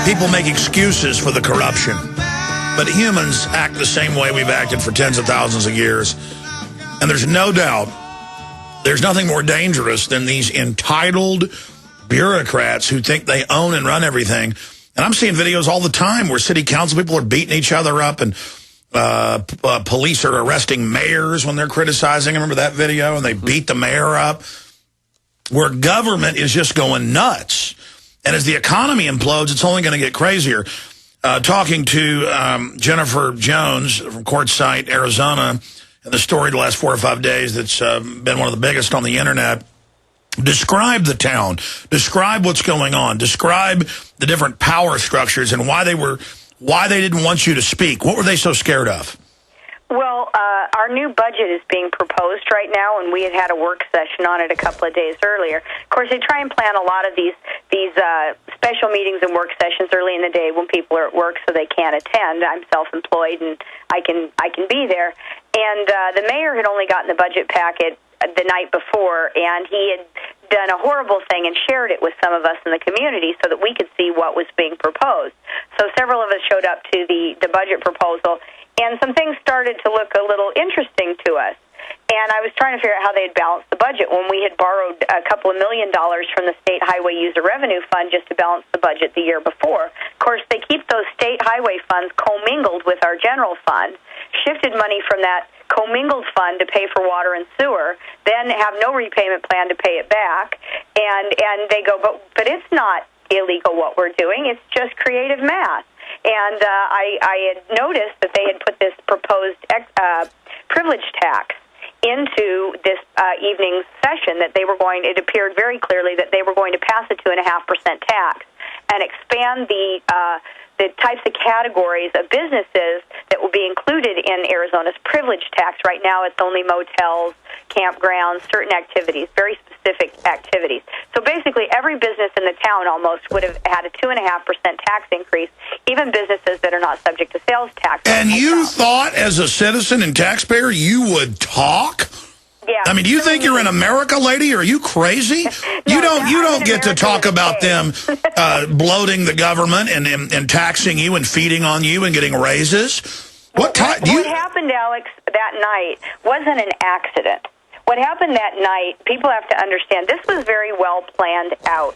people make excuses for the corruption. But humans act the same way we've acted for tens of thousands of years. And there's no doubt there's nothing more dangerous than these entitled bureaucrats who think they own and run everything. And I'm seeing videos all the time where city council people are beating each other up and police are arresting mayors when they're criticizing. Remember that video? And they beat the mayor up. Where government is just going nuts. And as the economy implodes, it's only going to get crazier. Talking to Jennifer Jones from Quartzsite, Arizona, and the story the last 4 or 5 days that's been one of the biggest on the internet. Describe the town. Describe what's going on. Describe the different power structures and why they didn't want you to speak. What were they so scared of? Well, our new budget is being proposed right now, and we had a work session on it a couple of days earlier. Of course, they try and plan a lot of these special meetings and work sessions early in the day when people are at work, so they can't attend. I'm self-employed, and I can be there. And the mayor had only gotten the budget packet the night before, and he had done a horrible thing and shared it with some of us in the community so that we could see what was being proposed. So several of us showed up to the budget proposal, and some things started to look a little interesting to us. And I was trying to figure out how they had balanced the budget when we had borrowed a couple of $1 million from the State Highway User Revenue Fund just to balance the budget the year before. Of course, they keep those state highway funds commingled with our general fund, shifted money from that commingled fund to pay for water and sewer, then have no repayment plan to pay it back. And they go, but it's not illegal what we're doing. It's just creative math. And I had noticed that they had put this proposed privilege tax into this evening's session, that they were going, it appeared very clearly that they were going to pass a 2.5% tax and expand the types of categories of businesses that will be included in Arizona's privilege tax. Right now it's only motels, campgrounds, certain activities, very specific activities. So basically every business in the town almost would have had a 2.5% tax increase, even businesses that are not subject to sales tax. And you thought as a citizen and taxpayer you would talk? Yeah. I mean, do you think you're in America, lady? Are you crazy? You don't get to talk about them bloating the government and taxing you and feeding on you and getting raises. What happened, Alex, that night wasn't an accident. What happened that night, people have to understand, this was very well planned out.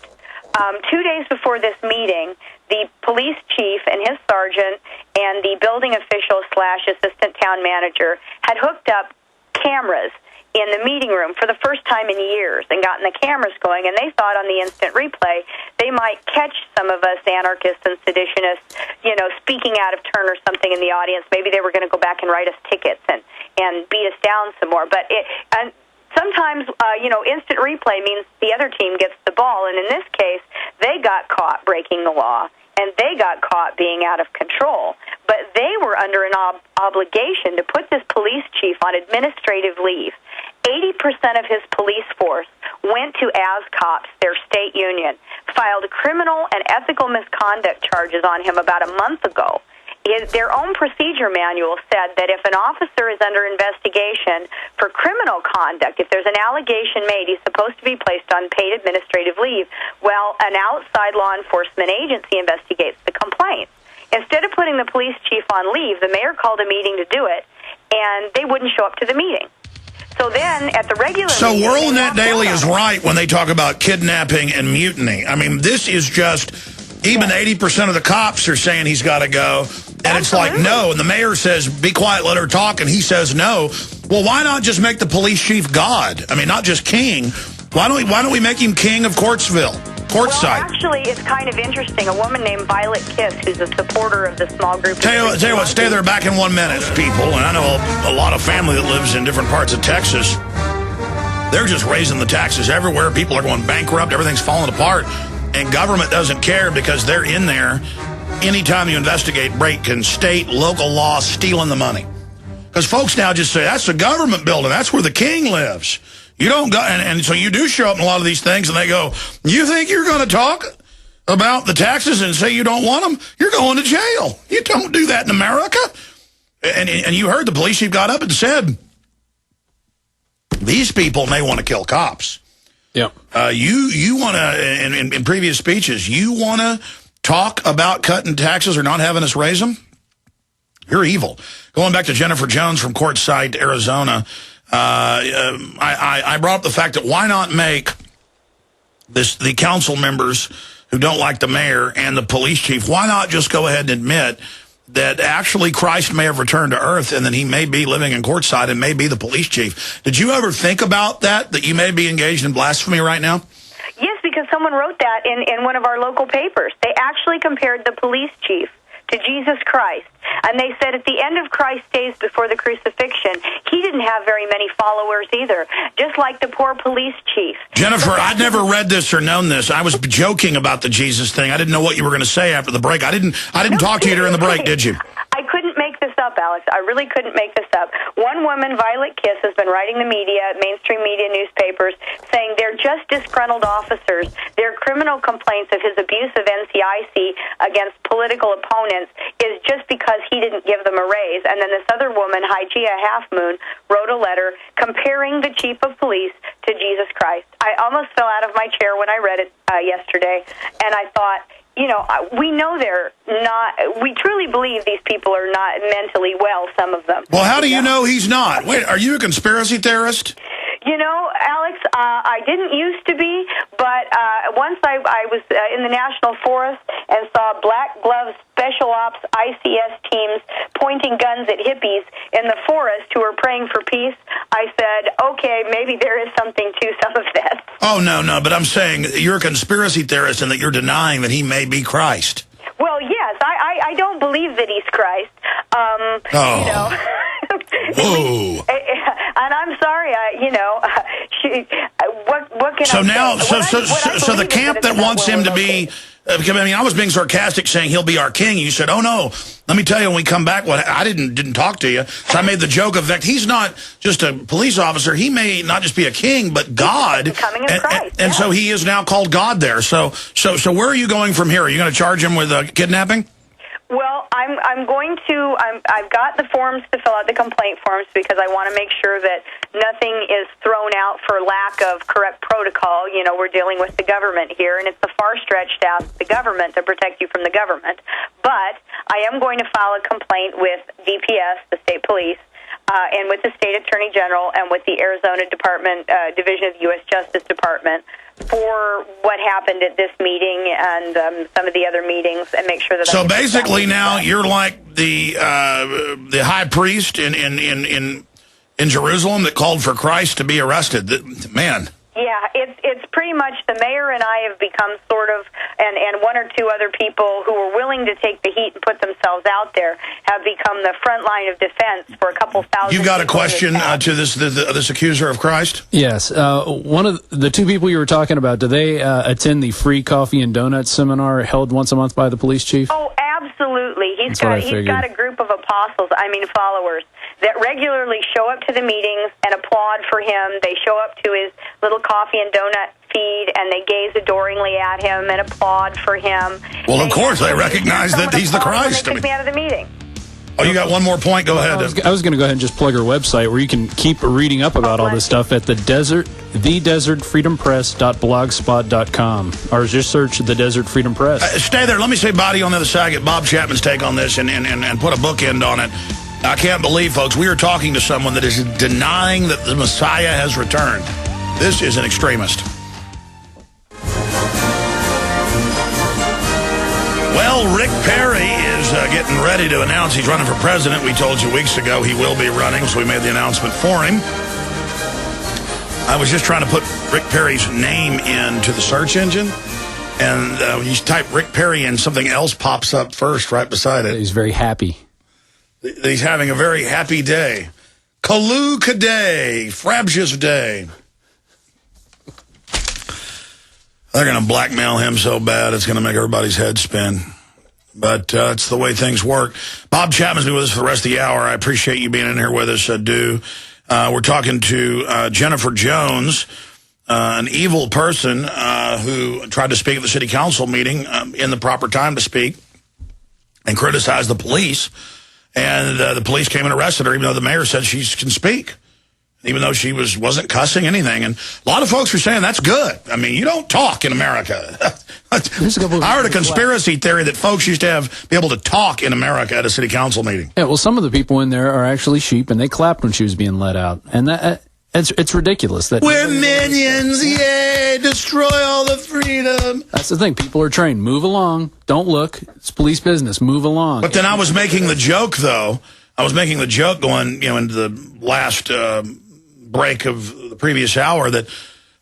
2 days before this meeting, the police chief and his sergeant and the building official / assistant town manager had hooked up cameras in the meeting room for the first time in years and gotten the cameras going, and they thought on the instant replay they might catch some of us anarchists and seditionists, speaking out of turn or something in the audience. Maybe they were going to go back and write us tickets and beat us down some more. But sometimes, instant replay means the other team gets the ball, and in this case, they got caught breaking the law, and they got caught being out of control. But they were under an obligation to put this police chief on administrative leave. 80% of his police force went to ASCOPS, their state union, filed criminal and ethical misconduct charges on him about a month ago. Their own procedure manual said that if an officer is under investigation for criminal conduct, if there's an allegation made, he's supposed to be placed on paid administrative leave. Well, an outside law enforcement agency investigates the complaint. Instead of putting the police chief on leave, the mayor called a meeting to do it, and they wouldn't show up to the meeting. So then, at the regular meeting... So WorldNet Daily is right when they talk about kidnapping and mutiny. I mean, this is just... Even 80% of the cops are saying he's got to go. And it's like, no. And the mayor says, be quiet, let her talk. And he says, no. Well, why not just make the police chief God? I mean, not just king. Why don't we make him king of Quartzville? Quartzsite. Well, actually, it's kind of interesting. A woman named Violet Kiss, who's a supporter of the small group... Tell you what, stay there back in 1 minute, people. And I know a lot of family that lives in different parts of Texas. They're just raising the taxes everywhere. People are going bankrupt. Everything's falling apart. And government doesn't care because they're in there. Anytime you investigate breaking state, local law, stealing the money. Because folks now just say, that's the government building. That's where the king lives. You don't go, and so you do show up in a lot of these things, and they go, you think you're going to talk about the taxes and say you don't want them? You're going to jail. You don't do that in America. And you heard the police chief got up and said, these people may want to kill cops. Yep. You want to, in previous speeches, you want to talk about cutting taxes or not having us raise them, you're evil. Going back to Jennifer Jones from Quartzsite, Arizona, I brought up the fact that why not make the council members who don't like the mayor and the police chief, why not just go ahead and admit that actually Christ may have returned to earth and that he may be living in Quartzsite and may be the police chief? Did you ever think about that you may be engaged in blasphemy right now? Yes, because someone wrote that in one of our local papers. They actually compared the police chief to Jesus Christ. And they said at the end of Christ's days before the crucifixion, he didn't have very many followers either, just like the poor police chief. Jennifer, I'd never read this or known this. I was joking about the Jesus thing. I didn't know what you were going to say after the break. I didn't talk to you during the break, did you? I couldn't make this up, Alex. I really couldn't make this up. One woman, Violet Kiss, has been writing the media, mainstream media newspapers, saying they're just disgruntled officers. Their criminal complaints of his abuse of NCIC against political opponents is just because he didn't give them a raise. And then this other woman, Hygeia Halfmoon, wrote a letter comparing the chief of police to Jesus Christ. I almost fell out of my chair when I read it yesterday, and I thought, you know, we know they're not, we truly believe these people are not mentally well, some of them. Well, how do you know he's not? Wait, are you a conspiracy theorist? You know, Alex, I didn't used to be, but once I was in the National Forest and saw black glove special ops ICS teams pointing guns at hippies in the forest who were praying for peace, I said, okay, maybe there is something to some of this. Oh, no, but I'm saying you're a conspiracy theorist and that you're denying that he may be Christ. Well, yes, I don't believe that he's Christ. You know. Whoa. And I'm sorry, what can I say? So the camp that wants him to be, I mean, I was being sarcastic saying he'll be our king. You said, oh no, let me tell you when we come back, I didn't talk to you. So I made the joke of that he's not just a police officer. He may not just be a king, but God. Becoming a Christ, and so he is now called God there. So where are you going from here? Are you going to charge him with kidnapping? Well, I've got the forms to fill out, the complaint forms, because I want to make sure that nothing is thrown out for lack of correct protocol. You know, we're dealing with the government here, and it's a far stretch to ask the government to protect you from the government. But I am going to file a complaint with DPS, the state police, and with the state attorney general, and with the Arizona Division of the U.S. Justice Department for what happened at this meeting and some of the other meetings, and make sure that. So basically, now you're like the high priest in Jerusalem that called for Christ to be arrested. Man. Yeah, it's pretty much the mayor and I have become sort of, and one or two other people who were willing to take the heat and put themselves out there have become the front line of defense for a couple thousand. You got a question to this accuser of Christ? Yes. One of the two people you were talking about, do they attend the free coffee and donuts seminar held once a month by the police chief? Oh, absolutely. He's got a group of apostles, followers, that regularly show up to the meetings and applaud for him. They show up to his little coffee and donut feed, and they gaze adoringly at him and applaud for him. Well, of course, they recognize that he's the Christ. They took me out of the meeting. Oh, you got one more point? Go ahead. I was going to go ahead and just plug her website where you can keep reading up about all this stuff at thedesertfreedompress.blogspot.com, or just search The Desert Freedom Press. Stay there. Let me say body on the other side. Get Bob Chapman's take on this and put a bookend on it. I can't believe, folks, we are talking to someone that is denying that the Messiah has returned. This is an extremist. Well, Rick Perry is getting ready to announce he's running for president. We told you weeks ago he will be running, so we made the announcement for him. I was just trying to put Rick Perry's name into the search engine, and when you type Rick Perry in, something else pops up first right beside it. He's very happy. He's having a very happy day. Kaluka Day, Frabjous Day. They're going to blackmail him so bad it's going to make everybody's head spin. But it's the way things work. Bob Chapman's been with us for the rest of the hour. I appreciate you being in here with us. I do. We're talking to Jennifer Jones, an evil person who tried to speak at the city council meeting in the proper time to speak and criticize the police. And the police came and arrested her, even though the mayor said she can speak. even though she wasn't cussing anything. And a lot of folks are saying that's good. I mean, you don't talk in America. I heard a conspiracy theory that folks used to be able to talk in America at a city council meeting. Yeah, well, some of the people in there are actually sheep, and they clapped when she was being let out. And it's ridiculous. That we're minions, yay, destroy all the freedom. That's the thing. People are trained. Move along. Don't look. It's police business. Move along. But then I was making the joke, though. I was making the joke going, into the last break of the previous hour that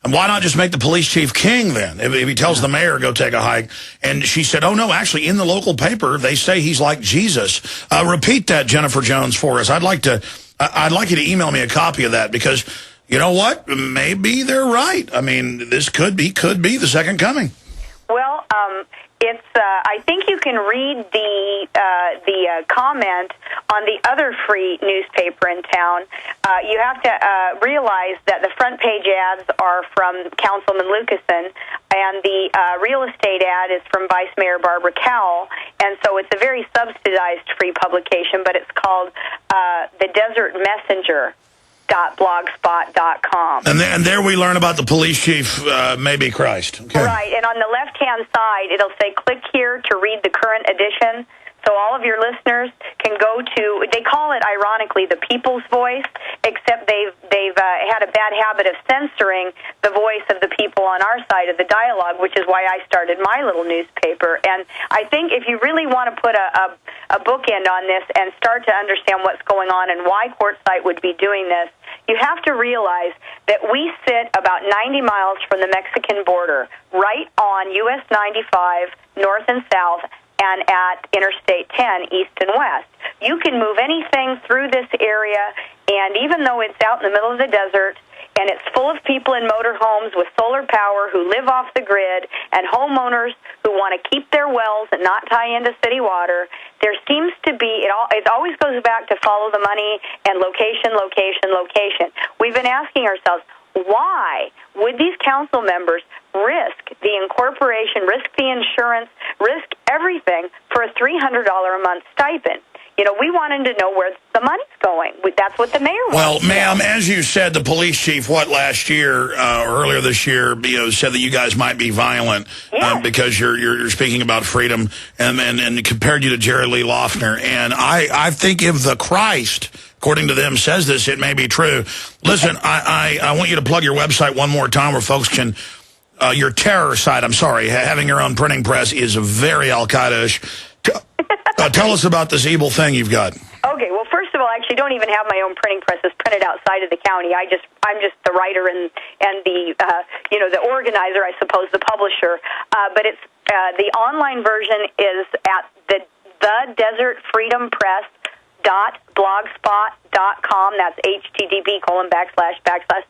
why not just make the police chief king then? If he tells the mayor, go take a hike. And she said, oh, no, actually, in the local paper, they say he's like Jesus. Repeat that, Jennifer Jones, for us. I'd like you to email me a copy of that because, you know what? Maybe they're right. I mean, this could be the second coming. Well, it's. I think you can read the comment on the other free newspaper in town. You have to realize that the front page ads are from Councilman Lucasen, and the real estate ad is from Vice Mayor Barbara Cowell, and so it's a very subsidized free publication, but it's called The Desert Messenger. .blogspot.com. And there we learn about the police chief, maybe Christ. Okay. Right, and on the left-hand side, it'll say, click here to read the current edition. So all of your listeners can go to, they call it, ironically, the People's Voice, except they've had a bad habit of censoring the voice of the people on our side of the dialogue, which is why I started my little newspaper. And I think if you really want to put a bookend on this and start to understand what's going on and why Quartzsite would be doing this, you have to realize that we sit about 90 miles from the Mexican border, right on US 95, north and south, and at Interstate 10, east and west. You can move anything through this area, and even though it's out in the middle of the desert, and it's full of people in motorhomes with solar power who live off the grid, and homeowners who want to keep their wells and not tie into city water, there seems to be, it always goes back to follow the money and location, location, location. We've been asking ourselves, why would these council members risk the incorporation, risk the insurance, risk everything for a $300 a month stipend? We wanted to know where the money's going. That's what the mayor wants. Well, ma'am, as you said, the police chief, last year or earlier this year, said that you guys might be violent because you're speaking about freedom and compared you to Jerry Lee Loughner. And I think if the Christ, according to them, says this, it may be true. Listen, I want you to plug your website one more time where folks can, your terror site, I'm sorry, having your own printing press is very Al-Qaeda-ish. Tell us about this evil thing you've got. Okay, well, first of all, I actually don't even have my own printing press. It's printed outside of the county. I'm just the writer and the the organizer, I suppose, the publisher. But it's the online version is at the desertfreedompress.blogspot.com. That's http://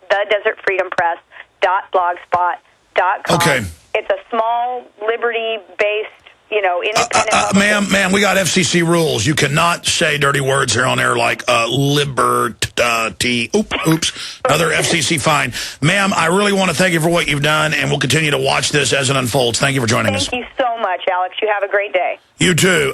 thedesertfreedompress.blogspot.com. Okay. It's a small liberty-based. Independent. Ma'am, we got FCC rules. You cannot say dirty words here on air like liberty. Oops. Another FCC fine. Ma'am, I really want to thank you for what you've done, and we'll continue to watch this as it unfolds. Thank you for joining us. Thank you so much, Alex. You have a great day. You too.